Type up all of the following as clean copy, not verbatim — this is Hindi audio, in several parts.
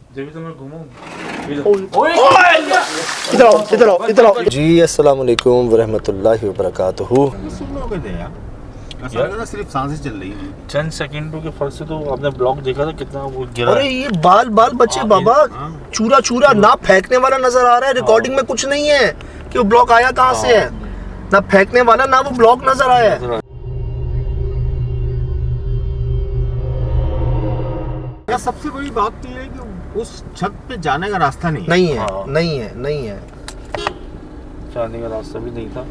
इधर आओ जी। अस्सलाम वालेकुम वरहमतुल्लाहि वबरकातुहू। सिर्फ सांसें चल रही हैं। चंद सेकंडों के फर्क से तो आपने ब्लॉक देखा था कितना वो गिरा। अरे ये बाल बाल बच्चे बाबा, चूरा चूरा ना फेंकने वाला नजर आ रहा है। रिकॉर्डिंग में कुछ नहीं है कि वो ब्लॉक आया कहाँ से है, ना फेंकने वाला ना वो ब्लॉक नजर आया है। सबसे बड़ी बात तो ये है कि उस छत पे जाने का रास्ता नहीं नहीं है, नहीं है, नहीं है, जाने का रास्ता भी नहीं था।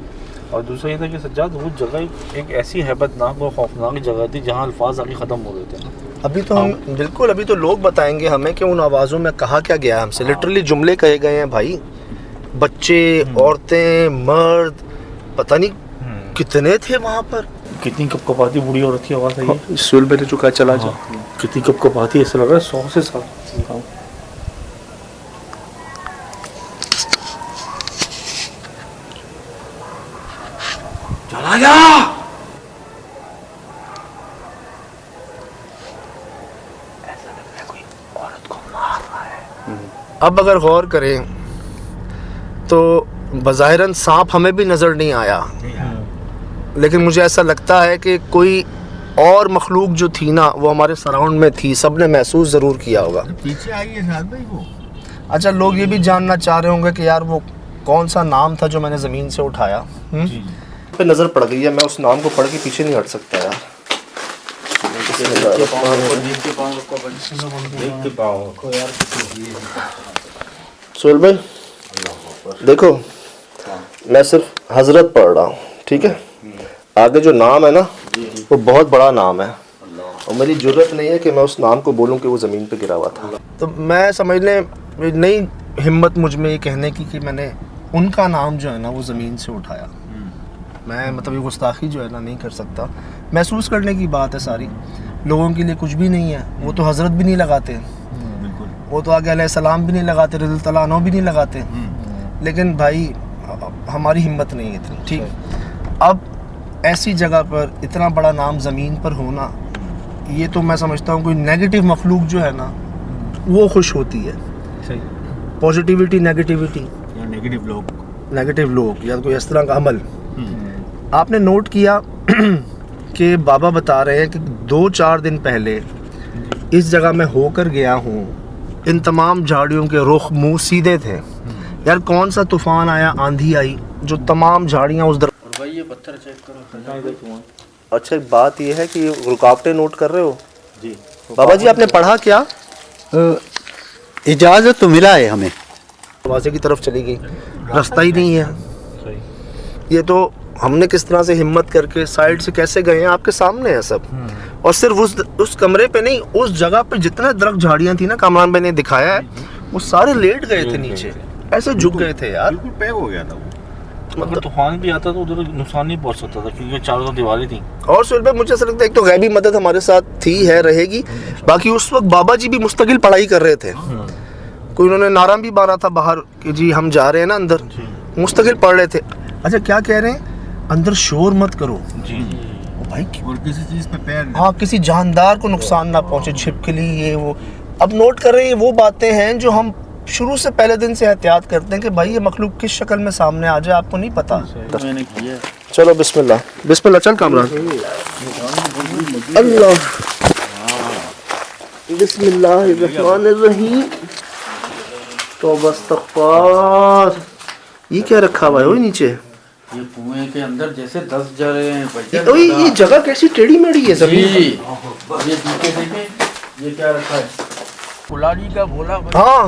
और दूसरा ये था कि सज्जाद वो जगह एक ऐसी हैबतनाक और खौफनाक जगह थी जहाँ अल्फाज आगे ख़त्म हो रहे थे। अभी तो हम बिल्कुल, अभी तो लोग बताएंगे हमें कि उन आवाज़ों में कहा क्या गया हमसे। लिटरली जुमले कहे गए हैं भाई, बच्चे, औरतें, मर्द, पता नहीं कितने थे वहाँ पर। कितनी कपकपाती बूढ़ी औरत की आवाज़ आई है। सुल मेरे चुका चला जा। कितनी कपकपाती, ऐसा लग रहा है 100 से 7 चला जा। ऐसा लग रहा है कोई औरत को मार रहा है। अब अगर गौर करें तो बज़ाहिरन सांप हमें भी नज़र नहीं आया, लेकिन मुझे ऐसा लगता है कि कोई और मखलूक जो थी ना वो हमारे सराउंड में थी, सब ने महसूस ज़रूर किया होगा। पीछे आई है शायद भाई वो। अच्छा, लोग ये भी जानना चाह रहे होंगे कि यार वो कौन सा नाम था जो मैंने ज़मीन से उठाया। पे नज़र पड़ गई है, मैं उस नाम को पढ़ के पीछे नहीं हट सकता यार। सोहेल भाई देखो, मैं सिर्फ हजरत पढ़ रहा हूँ, ठीक है। आगे जो नाम है ना वो बहुत बड़ा नाम है और मेरी जुर्रत नहीं है कि मैं उस नाम को बोलूँ कि वो ज़मीन पे गिरा हुआ था। तो मैं समझ लें नहीं हिम्मत मुझ में ये कहने की कि मैंने उनका नाम जो है ना वो ज़मीन से उठाया। मैं मतलब ये गुस्ताखी जो है ना नहीं कर सकता। महसूस करने की बात है सारी, लोगों के लिए कुछ भी नहीं है। वो तो हजरत भी नहीं लगाते, वो तो आगे अलैहिस्सलाम भी नहीं लगाते, रज़ी अल्लाह अन्हु भी नहीं लगाते, लेकिन भाई हमारी हिम्मत नहीं है इतनी, ठीक। अब ऐसी जगह पर इतना बड़ा नाम ज़मीन पर होना, ये तो मैं समझता हूँ कोई नेगेटिव मखलूक जो है ना वो खुश होती है। पॉजिटिविटी नेगेटिविटी, नेगेटिव लोग या कोई इस तरह का अमल। आपने नोट किया कि बाबा बता रहे हैं कि 2-4 दिन पहले इस जगह में होकर गया हूँ, इन तमाम झाड़ियों के रुख मुँह सीधे थे। यार कौन सा तूफ़ान आया, आंधी आई जो तमाम झाड़ियाँ उस भाई ये पत्थर चेक करो। अच्छा, एक बात ये है कि रुकावटें नोट कर रहे हो जी बाबा जी। आपने पढ़ा क्या? इजाज़त तो मिला है हमें, दरवाजे की तरफ चली गई, रास्ता ही नहीं है। ये तो हमने किस तरह से हिम्मत करके साइड से कैसे गए हैं, आपके सामने है सब। और सिर्फ उस कमरे पे नहीं, उस जगह पे जितने दरख्त झाड़ियाँ थी ना, कामरान भाई ने दिखाया है, वो सारे लेट गए थे नीचे, ऐसे झुक गए थे यार। बिल्कुल पैक हो गया था वो। अगर तूफान भी आता तो उधर नुकसान नहीं पहुंच सकता था क्योंकि चारों तरफ दीवारें थी। और सुहेल भाई मुझे ऐसा लगता है एक तो गैबी मदद हमारे साथ थी, है, रहेगी। बाकी उस वक्त बाबा जी भी मुस्तकिल पढ़ाई कर रहे थे। कोई उन्होंने नारा भी मारा था बाहर कि जी हम जा रहे हैं ना अंदर, मुस्तकिल पढ़ रहे थे। अच्छा क्या कह रहे हैं? अंदर शोर मत करो जी भाई, और किसी चीज़ पे पैर, हाँ, किसी जानदार को नुकसान ना पहुंचे, छिपकली ये वो। अब नोट कर रहे हैं, वो बातें हैं जो हम शुरू से पहले दिन से एहतियात करते हैं कि भाई ये मखलूक किस शक्ल में सामने आ जाए आपको नहीं पता। मैंने किया। चलो बिस्मिल्लाह बिस्मिल्लाह, चल कामरान। अल्लाह बिस्मिल्लाहिर्रहमानिर्रहीम। तौबा इस्तग़फ़ार। ये क्या रखा हुआ है ओए नीचे? ये कुएं के अंदर जैसे 10 जगह। ओए ये जगह कैसी टेढ़ी मेढ़ी है जमीन। ये देखे ये क्या रखा है? कुलाड़ी का बोला। हाँ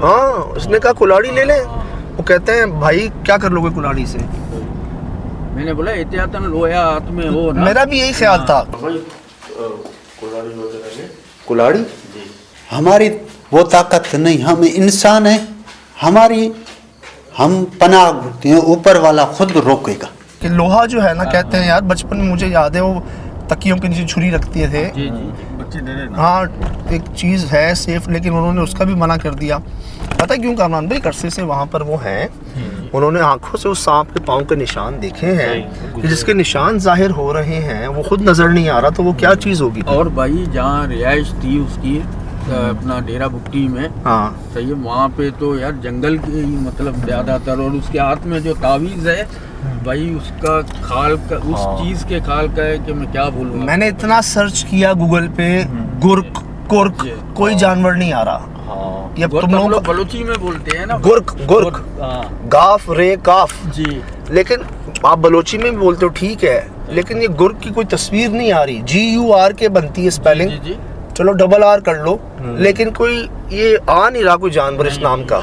हाँ, उसने कहा कुलाड़ी ले ले। वो कहते हैं भाई क्या कर लोगे कुलाड़ी से? मैंने बोला एहतियातन लोया हाथ में हो ना। मेरा भी यही ख्याल था। कुलाड़ी हमारी वो ताकत नहीं, हम इंसान हैं, हमारी हम पनाह ढूंढते हैं, ऊपर वाला खुद रोकेगा। कि लोहा जो है ना, कहते हैं यार बचपन में मुझे याद है वो तकियों के नीचे छुरी रखते थे। बच्चे डरे ना। हाँ एक चीज़ है सेफ, लेकिन उन्होंने उसका भी मना कर दिया। पता क्यों कामरान भाई? अरसे से वहाँ पर वो हैं, उन्होंने आंखों से उस सांप के पाँव के निशान देखे हैं कि जिसके निशान जाहिर हो रहे हैं वो खुद नज़र नहीं आ रहा, तो वो क्या चीज़ होगी। और भाई जहाँ रिहाइश थी उसकी अपना डेरा बुट्टी में, हाँ सही है, वहाँ पे तो यार जंगल के ही मतलब ज्यादातर, और उसके हाथ में जो तावीज़ है भाई उसका खाल का, उस चीज के खाल का है कि मैं क्या बोलूँ। मैंने इतना सर्च किया गूगल पे, गुर्क कुर्क कोई जानवर नहीं आ रहा। हाँ ये तुम लोग बलोची में बोलते हैं ना, गुर्क गुर्क हाँ गाफ रे काफ, जी, लेकिन आप बलोची में भी बोलते हो ठीक है, लेकिन ये गुर्क की कोई तस्वीर नहीं आ रही। GUR के बनती है स्पेलिंग, जी जी चलो RR कर लो, लेकिन कोई ये आ नहीं रहा कोई जानवर इस नाम का।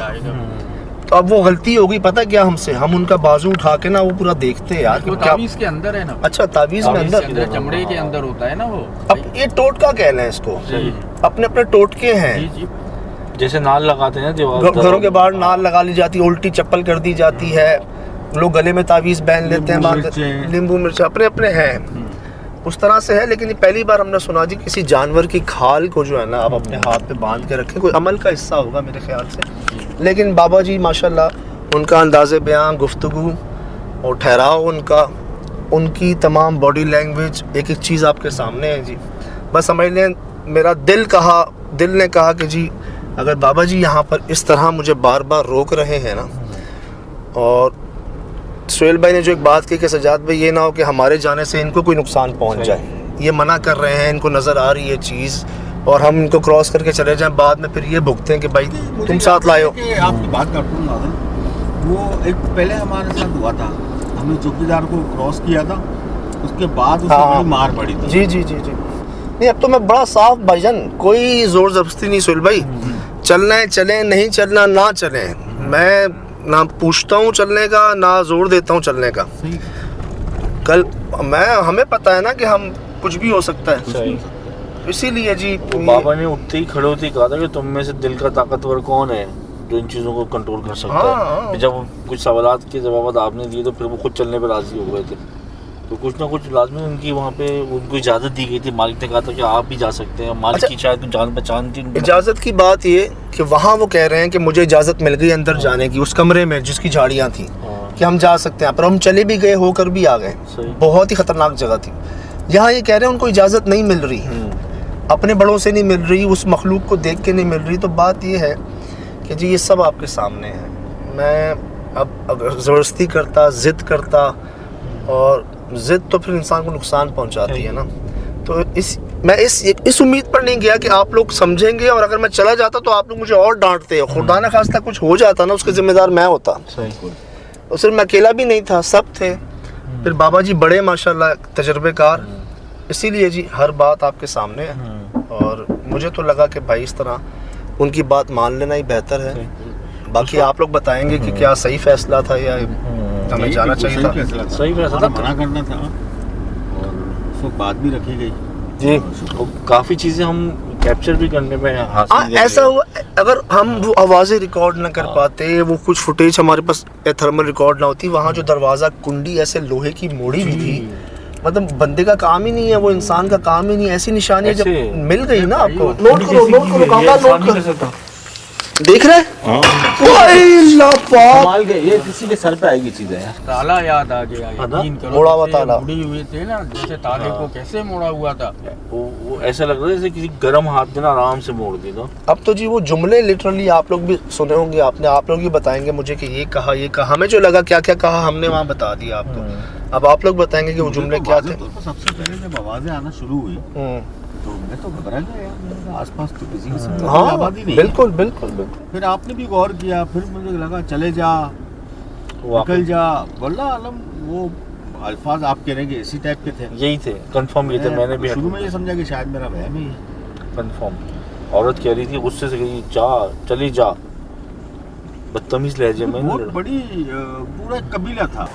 तो अब वो गलती होगी, पता क्या हमसे, हम उनका बाजू उठा के ना वो पूरा देखते हैं यार कि वो क्या। तावीज़ के अंदर है ना, अच्छा तावीज में तावीज़ के अंदर, अंदर चमड़े के अंदर होता है ना वो। अब ये टोटका कह लें इसको, जी अपने अपने टोटके हैं। जी जी जैसे नाल लगाते हैं ना दीवार, घरों के बाहर नाल लगा ली जाती है, उल्टी चप्पल कर दी जाती है, लोग गले में तावीज पहन लेते हैं, नींबू मिर्च अपने अपने हैं, उस तरह से है। लेकिन ये पहली बार हमने सुना जी किसी जानवर की खाल को जो है ना आप अपने हाथ पे बांध के रखें, कोई अमल का हिस्सा होगा मेरे ख्याल से। लेकिन बाबा जी माशाल्लाह उनका अंदाज़े बयां, गुफ्तगू और ठहराव उनका, उनकी तमाम बॉडी लैंग्वेज, एक एक चीज़ आपके सामने है जी। बस समझ लें मेरा दिल ने कहा कि जी अगर बाबा जी यहाँ पर इस तरह मुझे बार बार रोक रहे हैं ना, और सुहेल भाई ने जो एक बात की कि सजाद भाई ये ना हो कि हमारे जाने से इनको कोई नुकसान पहुँच जाए, ये मना कर रहे हैं, इनको नज़र आ रही है चीज़ और हम इनको क्रॉस करके चले जाएं, बाद में फिर ये भुगते हैं कि भाई तुम साथ लाए हो। आपकी बात करता हूँ नाज़िम, वो एक पहले हमारे साथ हुआ था, हमने चौकीदार को क्रॉस किया था, उसके बाद उसे बड़ी मार पड़ी थी। जी जी जी जी नहीं, अब तो मैं बड़ा साफ भाईजान, कोई ज़ोर ज़बरदस्ती नहीं सुहेल भाई, चलना है चलें, नहीं चलना ना चलें, मैं ना पूछता हूँ चलने का ना जोर देता हूँ चलने का। कल हमें पता है ना कि हम कुछ भी हो सकता है, इसीलिए जी तो बाबा ने उठते ही खड़े होते ही कहा था कि तुम में से दिल का ताकतवर कौन है जो इन चीज़ों को कंट्रोल कर सकता है। जब कुछ सवालात के जवाब आपने दिए तो फिर वो खुद चलने पर राजी हो गए थे, तो कुछ ना कुछ लाजमी उनकी वहाँ पे उनको इजाज़त दी गई थी। मालिक ने कहा था कि आप भी जा सकते हैं, मालिक की शायद जान पहचान थी। इजाज़त की बात ये कि वहाँ वो कह रहे हैं कि मुझे इजाज़त मिल गई अंदर जाने की, उस कमरे में जिसकी झाड़ियाँ थी, कि हम जा सकते हैं, पर हम चले भी गए, होकर भी आ गए, बहुत ही ख़तरनाक जगह थी। यहाँ ये कह रहे हैं उनको इजाज़त नहीं मिल रही, अपने बड़ों से नहीं मिल रही, उस मखलूक को देख के नहीं मिल रही। तो बात ये है कि जी ये सब आपके सामने है। मैं अब अगर ज़बरदस्ती करता, ज़िद करता, और ज़िद तो फिर इंसान को नुकसान पहुंचाती है ना, तो मैं इस उम्मीद पर नहीं गया कि आप लोग समझेंगे, और अगर मैं चला जाता तो आप लोग मुझे और डांटते, खुदा न खास्ता कुछ हो जाता ना, उसके ज़िम्मेदार मैं होता। और सिर्फ मैं अकेला भी नहीं था, सब थे। फिर बाबा जी बड़े माशाल्लाह तजर्बेकार, इसीलिए जी हर बात आपके सामने है, और मुझे तो लगा कि भाई इस तरह उनकी बात मान लेना ही बेहतर है। बाकी आप लोग बताएंगे कि क्या सही फैसला था या हमें जाना चाहिए था। सही फैसला था, मना करना था, और उसको बात भी रखी गई जी। काफ़ी चीज़ें हम कैप्चर भी करने में हासिल ऐसा हुआ, अगर हम वो आवाज़ें रिकॉर्ड ना कर पाते, वो कुछ फुटेज हमारे पास थर्मल रिकॉर्ड ना होती, वहाँ जो दरवाज़ा कुंडी ऐसे लोहे की मोड़ी भी थी, मतलब बंदे का काम ही नहीं है, वो इंसान का काम ही नहीं है। ऐसी निशानी जब मिल गई ना आपको, नोट करो, देख रहे हैं कमाल के, ये किसी के सर पे आएगी चीजें यार। ताला याद आ गया, यकीन करो, मोड़ा हुआ ताला, मुड़ी हुए थे ना, जैसे ताले को कैसे मोड़ा हुआ था, वो ऐसा लग रहा है जैसे किसी गर्म हाथ ने आराम से मोड़ दी। तो अब तो जी वो जुमले लिटरली आप लोग भी सुने होंगे, आपने, आप लोग ही बताएंगे मुझे कि ये कहा, ये कहा, हमें जो लगा क्या क्या कहा हमने वहाँ बता दिया आपको। अब आप लोग बताएंगे कि वो जुमले क्या थे। तो सबसे पहले जब आवाजें आना शुरू हुई तो मैं तो घबरा गया यार, मेरे आसपास तो किसी की आबादी नहीं। बिल्कुल बिल्कुल बिल्कुल। फिर आपने भी गौर किया, फिर मुझे लगा चले जा, निकल जा, वल्लाह आलम वो अल्फाज आप कह रहे हैं इसी टाइप के थे, यही थे, कंफर्म ये थे। मैंने भी शुरू में ये समझा कि शायद मेरा वहम ही है। कंफर्म औरत कह रही थी गुस्से से, कही जा, चली जा, बदतमीज लहजे में। बहुत बड़ी पूरा कबीला था।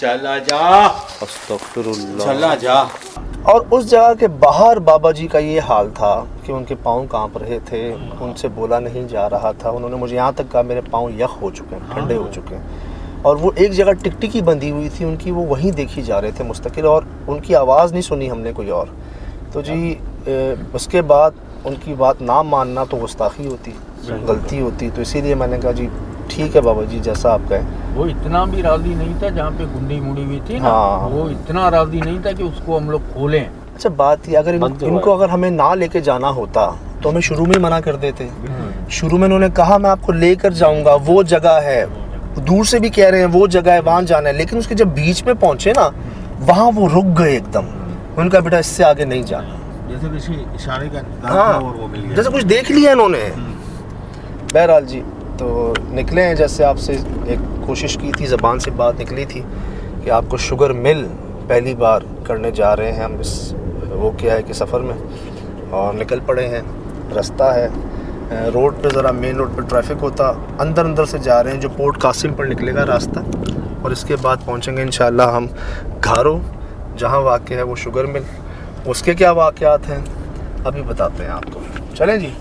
चला जा, अस्तगफिरुल्लाह, चला जा। और उस जगह के बाहर बाबा जी का ये हाल था कि उनके पाँव कांप रहे थे, उनसे बोला नहीं जा रहा था। उन्होंने मुझे यहाँ तक कहा मेरे पाँव यख हो चुके हैं, ठंडे हो चुके हैं। और वो एक जगह टिकटिकी बंधी हुई थी उनकी, वो वहीं देखी जा रहे थे मुस्तकिल, और उनकी आवाज़ नहीं सुनी हमने कोई और। तो जी उसके बाद उनकी बात ना मानना तो गुस्ताखी होती, गलती होती। तो इसीलिए मैंने कहा जी ठीक है बाबा जी, जैसा आप कहें। वो इतना भी राजी नहीं था, जहाँ पे गुंडी मुड़ी हुई थी ना, वो इतना राजी नहीं था कि उसको हम लोग खोलें। अच्छा बात ये अगर बंद करवाया। इनको अगर हमें ना लेके जाना होता तो हमें शुरू में ही मना कर देते। शुरू में उन्होंने कहा मैं आपको लेकर जाऊंगा, वो जगह है, दूर से भी कह रहे हैं वो जगह है, वहाँ जाना है, लेकिन उसके जब बीच में पहुंचे ना वहाँ वो रुक गए एकदम। उनका बेटा इससे आगे नहीं जाना। जैसे किसी इशारे का इंतजार हाँ, था और वो मिल गया। जैसे कुछ देख लिया इन्होंने। बहरहाल जी तो निकले हैं, जैसे आपसे एक कोशिश की थी, ज़बान से बात निकली थी कि आपको शुगर मिल पहली बार करने जा रहे हैं हम इस वो क्या है कि सफ़र में, और निकल पड़े हैं। रास्ता है रोड पे, ज़रा मेन रोड पे ट्रैफिक होता, अंदर अंदर से जा रहे हैं, जो पोर्ट कासिम पर निकलेगा रास्ता, और इसके बाद पहुंचेंगे इंशाल्लाह हम घारो, जहां वाक़ है वो शुगर मिल। उसके क्या वाक़यात हैं अभी बताते हैं आपको। चलें जी।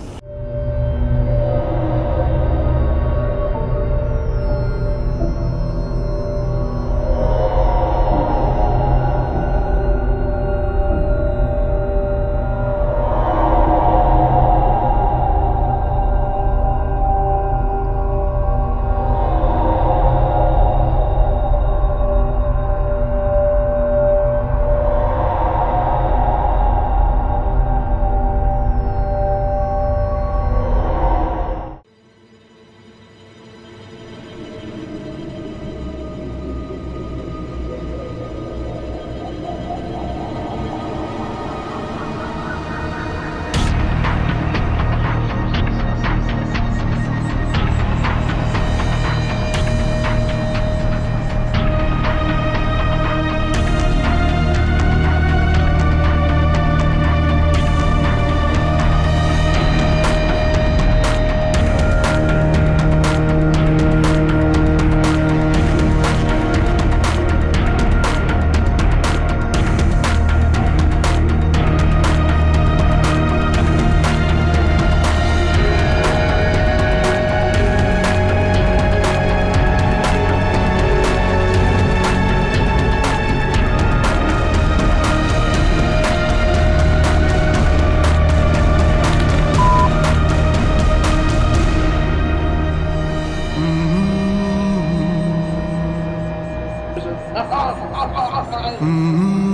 Mm-hmm.